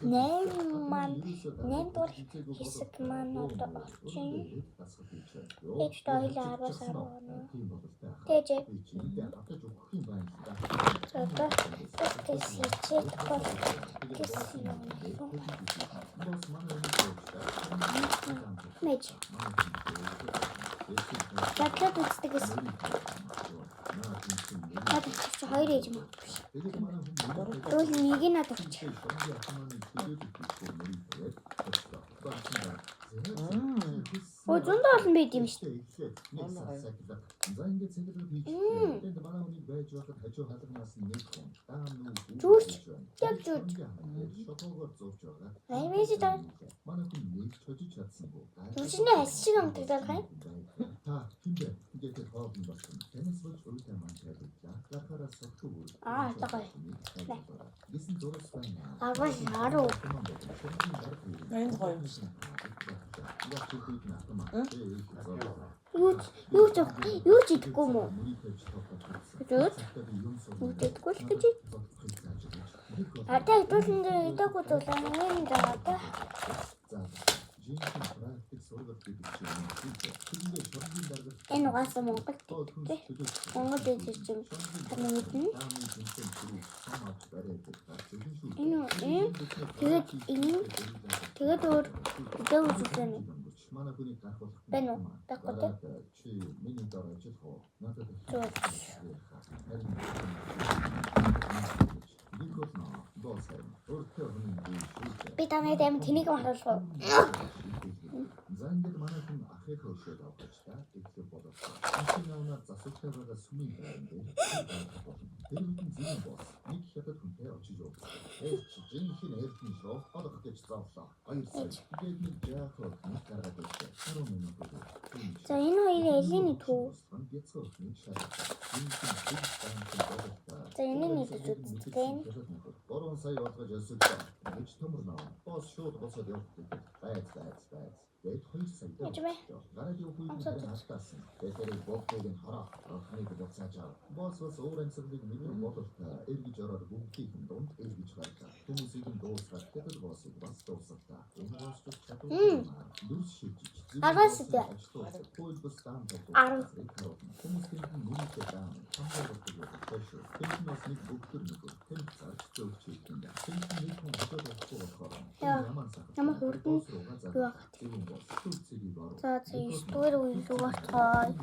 8 дугаар хэсэг маань одоо орчин. Ээж хоёлаа 10-аас 10 оноо. Тэгэж. Одоо тэс хичээл бол гэсэн юм. Мэж. Задлаад үздэг гэсэн. Надад чи хоёр ээж мөн биш. Дүүл нэг нь надад чи. Оо зөндөө олон байд юм шүү дээ. Жүүрч. Яг жүүрч. Аймэж даа. Жүүрчний хас шиг амтдаг хай. Такой. Агаас харуу. Юу ч идэхгүй юм уу? Юу идэхгүй л гэж. Атаа идүүлэн идэхгүй зулаа нэг даа. Энэ угаасаа Монгол гэдэг. Монгол дэжиж юм. Харин мэднэ. Тэгээд өөр өдөө үзүүлсэн. Бэнэ үү? Такотой. Би танай дэм тэнийг харуулах. За ингээд манай хүн ахыг хөшөөд авч та тэгэхээр бодож байна. Шинээр засагтай байгаа сүмийн байранд тэр хүн зин бос. Нэг хятад хүнтэй очиж явсан. Жинхэнэ эрдэнэ шоу олох гэж заавлаа. Хоёр сая. Тэгээд нэг жаахад нэг гараад ирсэн. 10 минут өгөө. За энэ хоёрын элийн төв. За энэ нэг үзүүлсэн. 3 сая болгож өсөлтөө. Гэж төмөрнө. Бос шууд босоод явдаг. Байц. Бид 2 сая. Радио хүүхдийн хатаасан. Тэгэхээр богдыг нь хараа. Ханыг буцааж аваа. Бос өөрийн цэглэг мэдээ бодолт эргэж ороод бүгдийг нь дунд эргэж гаргав. Хүмүүсийг нь дуусгаад тэгэл босыг бас дуусгалтаа. Энэ босч чадвар. Дүрс шийдэж. Аргаас дээ. Хүмүүсийн нүдтэй даан. Хамгаалалтыг өгсөн. Технос нэг бүгдэр нэг. Тэнд зарч зөөгч юм даа. Тэнд нэг хүн хөдөө болох. Ямар хурдан юу. За 9 дугаар үйл рүү орцгоо.